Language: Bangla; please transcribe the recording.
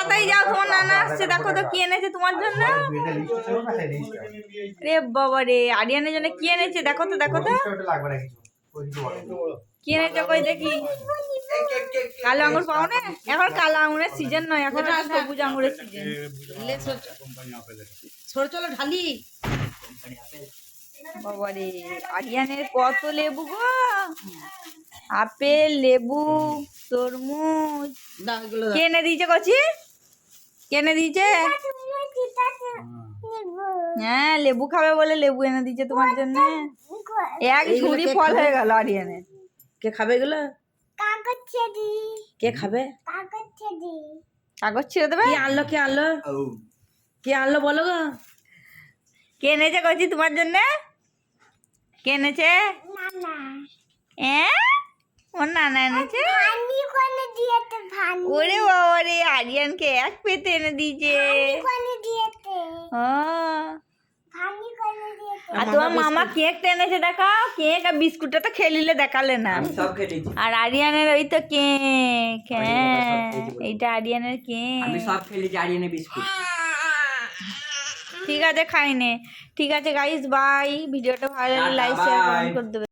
তাড়াতাড়ি যাও, তোমার নানা আসছে, দেখো তো কি এনেছে তোমার জন্য। রে বাবা রে, আরিয়ানের জন্য কি এনেছে দেখো তো, দেখো তো কি এনেছে, কই দেখি। কালো আঙুর পাও না এখন, কালো আঙুরের সিজন নয় এখন, সবুজ আঙুরের সিজন। চলো ঢালি। বাবা রে, আরিয়ানের কত লেবু গো, আপেল, লেবু, তরমুজ। কে এনে দিয়েছে কচি, কে এনে দিয়েছে? হ্যাঁ, লেবু খাবে বলে লেবু এনে দিয়েছে তোমার জন্য। এক ঝুড়ি ফল হয়ে গেল আরিয়ানের। কে খাবে এগুলো? কে খাবে? কাগজ ছেড়ে দেবে। কে আনলো, কে আনলো, কে আনলো বলো গো? কে এনেছে কচি তোমার জন্য? কে এনেছে? ওর নানা এনেছে। ওরে বাবা রে, আরিয়ানকে এক পেতে এনে দিয়েছে। আর তোমার মামা কেকটা এনেছে, দেখাও কেক আর বিস্কুটটা তো খেলিলে দেখালে না। আর আরিয়ানের ওই তো কেক, হ্যাঁ এইটা আরিয়ানের কেক। আমি সব খেলেছি আরিয়ানের বিস্কুট। ঠিক আছে খাইনে। ঠিক আছে গাইস, বাই। ভিডিওটা ভালো লাগলে লাইক শেয়ার কমেন্ট করে দেবে।